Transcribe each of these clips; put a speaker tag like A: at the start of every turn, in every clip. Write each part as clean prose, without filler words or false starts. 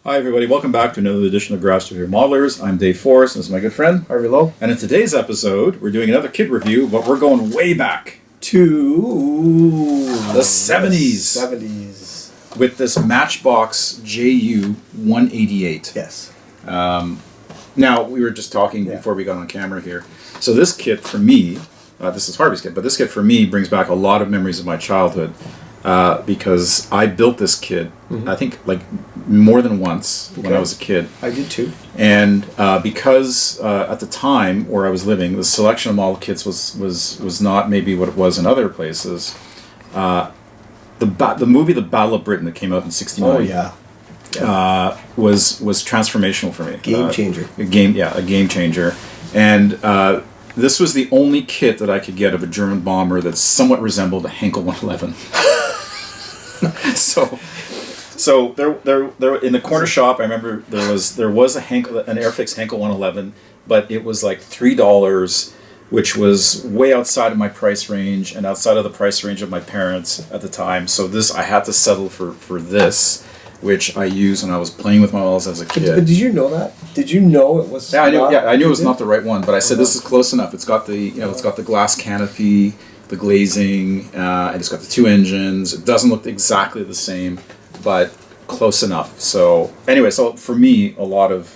A: Hi everybody, welcome back to another edition of Grass to Your Modelers. I'm Dave Forrest, and this is my good friend
B: Harvey Lowe.
A: And in today's episode, we're doing another kit review, but we're going way back
B: To
A: the 70s.
B: 70s.
A: With this Matchbox Ju 188.
B: Yes.
A: Now, we were just talking before we got on camera here. So this kit for me, this is Harvey's kit, but this kit for me brings back a lot of memories of my childhood. Because I built this kit, I think, like more than once when I was a kid.
B: I did too.
A: And because at the time where I was living, the selection of model kits was not maybe what it was in other places. The movie The Battle of Britain that came out in '69.
B: Oh yeah.
A: Was transformational for me.
B: Game changer.
A: A game changer. And this was the only kit that I could get of a German bomber that somewhat resembled a Henkel 111. So there in the corner shop, I remember there was an Airfix Henkel 111, but it was like $3, which was way outside of my price range and outside of the price range of my parents at the time. So I had to settle for this, which I used when I was playing with my models as a kid.
B: But did you know that? Did you know it was?
A: Yeah, I knew it was not the right one, but I said this is close enough. It's got it's got the glass canopy, the glazing, and it's got the two engines. It doesn't look exactly the same, but close enough. So anyway, so for me, a lot of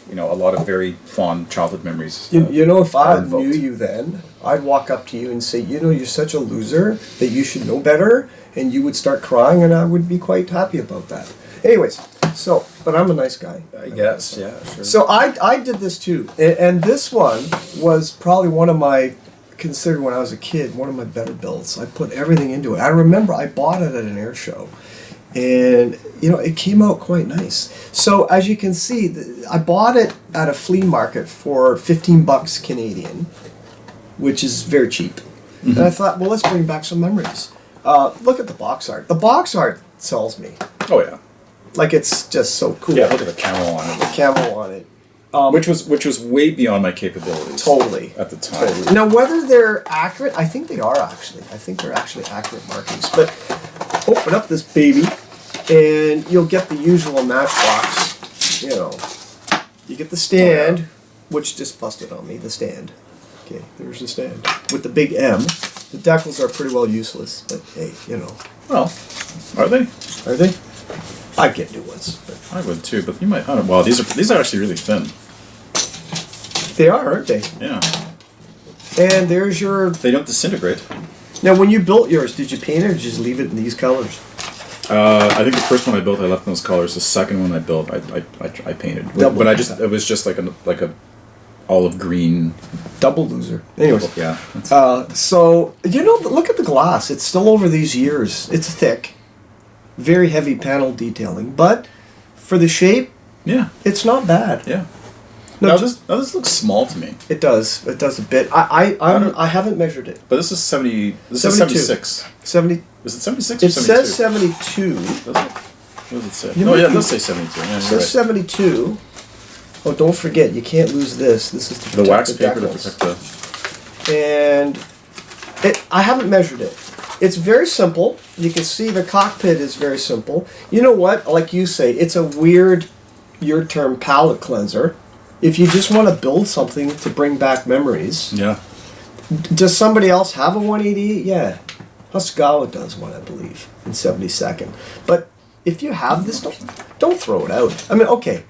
A: very fond childhood memories.
B: If I knew you then, I'd walk up to you and say, you're such a loser that you should know better, and you would start crying, and I would be quite happy about that. Anyways, but I'm a nice guy.
A: I guess, yeah, sure.
B: So I did this too, and this one was probably considered when I was a kid, one of my better builds. I put everything into it. I remember I bought it at an air show, and it came out quite nice. So as you can see, I bought it at a flea market for $15 Canadian, which is very cheap. Mm-hmm. And I thought, well, let's bring back some memories. Look at the box art. The box art sells me.
A: Oh yeah.
B: Like, it's just so cool.
A: Yeah, look at the camo on it.
B: The camo on it.
A: Which was way beyond my capabilities.
B: Totally.
A: At the time.
B: Totally. Now, whether they're accurate, I think they are actually. I think they're actually accurate markings. But open up this baby, and you'll get the usual Matchbox. You get the stand, which just busted on me, the stand. Okay, there's the stand. With the big M. The decals are pretty well useless, but hey,
A: Well, are they?
B: Are they? I'd get new ones. But
A: I would too, but you might. I don't know. Well, these are actually really thin.
B: They are, aren't they?
A: Yeah.
B: And there's your.
A: They don't disintegrate.
B: Now, when you built yours, did you paint it or did you just leave it in these colors?
A: I think the first one I built, I left in those colors. The second one I built, I painted. But it was just like a olive green.
B: Double loser. Anyways.
A: Yeah.
B: So look at the glass. It's still over these years. It's thick. Very heavy panel detailing, but for the shape, it's not bad.
A: Yeah.
B: No,
A: this looks small to me.
B: It does. It does a bit. I haven't measured it.
A: But this is 70. This
B: 72.
A: is 76.
B: 70.
A: Is it 76 or 72?
B: It says 72.
A: Does it? What does it say? It does say 72. Yeah,
B: it says 72. Oh, don't forget, you can't lose this. This is to protect
A: the wax paper
B: decals.
A: to protect the.
B: And I haven't measured it. It's very simple. You can see the cockpit is very simple. You know what? Like you say, it's a weird, your term, palette cleanser. If you just want to build something to bring back memories.
A: Yeah.
B: Does somebody else have a 188? Yeah. Huskawa does one, I believe, in 72nd. But if you have this, don't throw it out. I mean, okay.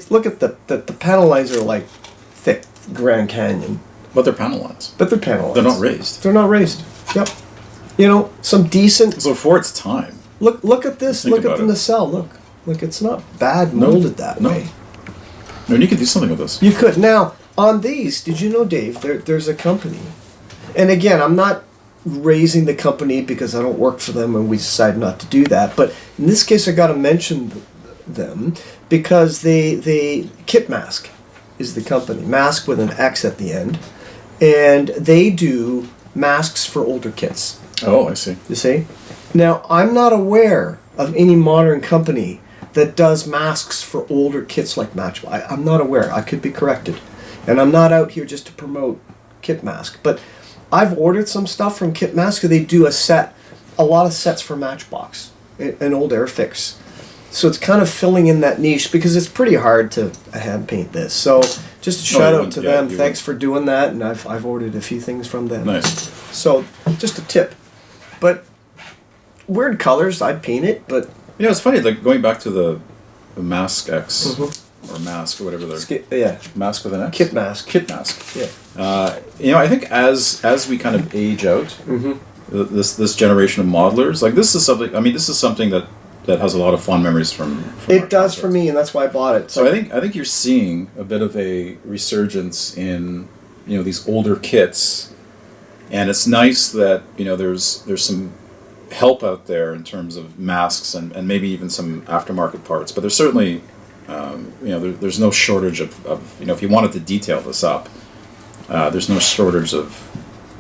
B: Look at the panel lines are like thick Grand Canyon.
A: But they're panel lines.
B: But they're panel lines.
A: They're not raised.
B: They're not raised. Yep. Some decent.
A: So for its time.
B: Look at this. Look at the nacelle. Look, it's not bad molded that way.
A: No, and you could do something with this.
B: You could. Now, on these, did you know, Dave, there's a company. And again, I'm not raising the company because I don't work for them and we decided not to do that. But in this case, I got to mention them because they Kit Mask is the company. Mask with an X at the end. And they do masks for older kits.
A: Oh, I see.
B: You see? Now, I'm not aware of any modern company that does masks for older kits like Matchbox. I'm not aware. I could be corrected. And I'm not out here just to promote Kit Mask. But I've ordered some stuff from Kit Mask. They do a lot of sets for Matchbox, an old Airfix. So it's kind of filling in that niche because it's pretty hard to hand paint this. So just a shout out to them. Thanks for doing that, and I've ordered a few things from them.
A: Nice.
B: So just a tip, but weird colors. I'd paint it, but
A: It's funny. Like going back to the Mask X or Mask or whatever they're Mask with an X.
B: Kit Mask.
A: Kit Mask.
B: Yeah.
A: I think as we kind of age out, this generation of modelers, like this is something. I mean, this is something that has a lot of fond memories from
B: it does for me, and that's why I bought it.
A: So I think you're seeing a bit of a resurgence in these older kits, and it's nice that there's some help out there in terms of masks and maybe even some aftermarket parts. But there's certainly there's no shortage of if you wanted to detail this up, there's no shortage of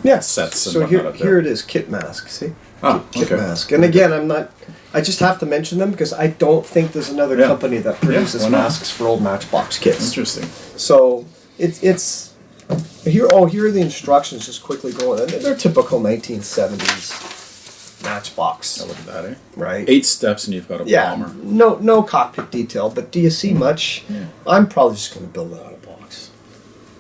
A: sets. And
B: so
A: whatnot
B: here it is, Kit Mask. See, Kit
A: okay.
B: Mask, and again, I just have to mention them because I don't think there's another company that produces masks for old Matchbox kits.
A: Interesting.
B: So it's here. Oh, here are the instructions. Just quickly going. They're typical 1970s Matchbox.
A: Oh, look at that, eh?
B: Right.
A: 8 steps and you've got a bomber.
B: No cockpit detail. But do you see much?
A: Yeah.
B: I'm probably just going to build it out of box.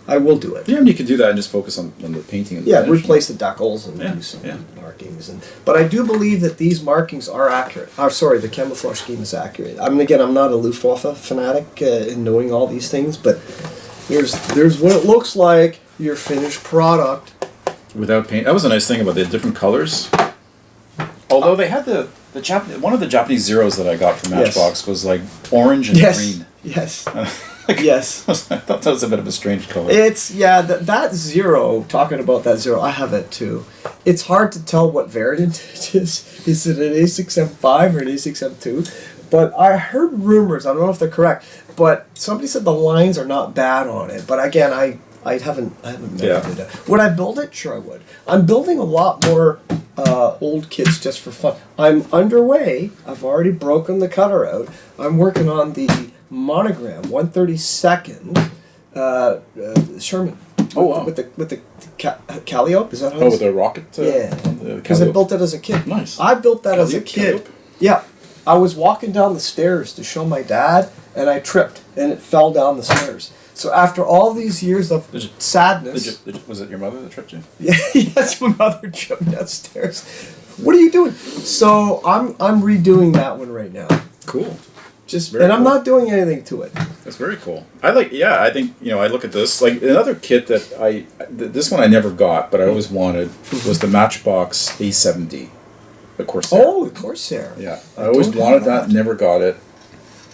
B: I will do it.
A: Yeah, and you could do that and just focus on the painting. And the finish.
B: Replace the decals and do some markings. But I do believe that these markings are accurate. Sorry, the camouflage scheme is accurate. I mean, again, I'm not a Luftwaffe fanatic in knowing all these things, but there's what it looks like, your finished product.
A: Without paint. That was a nice thing about the different colors. Although they had the one of the Japanese Zeros that I got from Matchbox was like orange and green.
B: Yes.
A: Yes. I thought that was a bit of a strange color.
B: It's, that Zero, talking about that Zero, I have it too. It's hard to tell what variant it is. Is it an A6M5 or an A6M2? But I heard rumors, I don't know if they're correct, but somebody said the lines are not bad on it. But again, I haven't measured it. Would I build it? Sure I would. I'm building a lot more old kits just for fun. I'm underway. I've already broken the cutter out. I'm working on the monogram 132nd Sherman.
A: Oh wow!
B: With the Calliope, is that how?
A: With the rocket.
B: Because I built it as a kid.
A: Nice.
B: I built that as a kid.
A: Calliope?
B: Yeah, I was walking down the stairs to show my dad, and I tripped, and it fell down the stairs. So after all these years of sadness,
A: was it your mother that tripped you?
B: Yeah, yes, my mother tripped me downstairs. What are you doing? So I'm redoing that one right now.
A: Cool.
B: I'm not doing anything to it.
A: That's very cool. I think I look at this like another kit that this one I never got, but I always wanted was the Matchbox A7D, the Corsair.
B: Oh, the Corsair.
A: Yeah, I always wanted that. Never got it.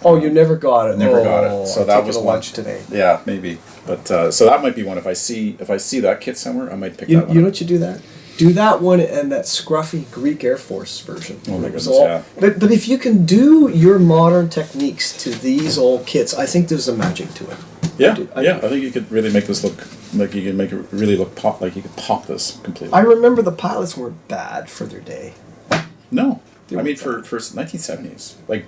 B: Oh, you never got it.
A: Never got it. So that was
B: lunch today.
A: Yeah, maybe. But so that might be one. If I see that kit somewhere, I might pick that one.
B: You know what you do that? Do that one and that scruffy Greek Air Force version.
A: Oh my goodness, yeah.
B: But if you can do your modern techniques to these old kits, I think there's a magic to it.
A: Yeah, I think you could really make this look like you can make it really look pop. Like you could pop this completely.
B: I remember the pilots weren't bad for their day.
A: No, I mean for 1970s, like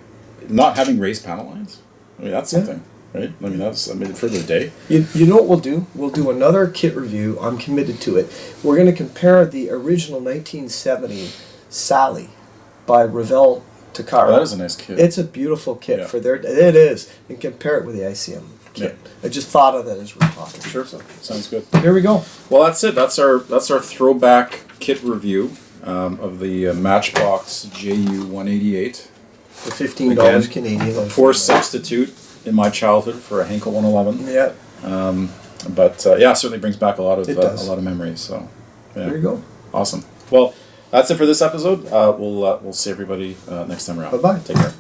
A: not having raised panel lines. I mean that's something. Right? I mean, for their day.
B: You know what we'll do? We'll do another kit review. I'm committed to it. We're going to compare the original 1970 Sally by Revell Takara.
A: Oh, that is a nice kit.
B: It's a beautiful kit for their. It is, and compare it with the ICM kit. Yeah. I just thought of that as we're talking.
A: Sure, sounds good.
B: Here we go.
A: Well, that's it. That's our throwback kit review of the Matchbox Ju 188.
B: For $15 Canadian.
A: Poor substitute in my childhood for a Henkel 111.
B: Yeah.
A: But certainly brings back a lot of memories. So
B: there you go.
A: Awesome. Well, that's it for this episode. We'll see everybody next time around.
B: Bye-bye.
A: Take care.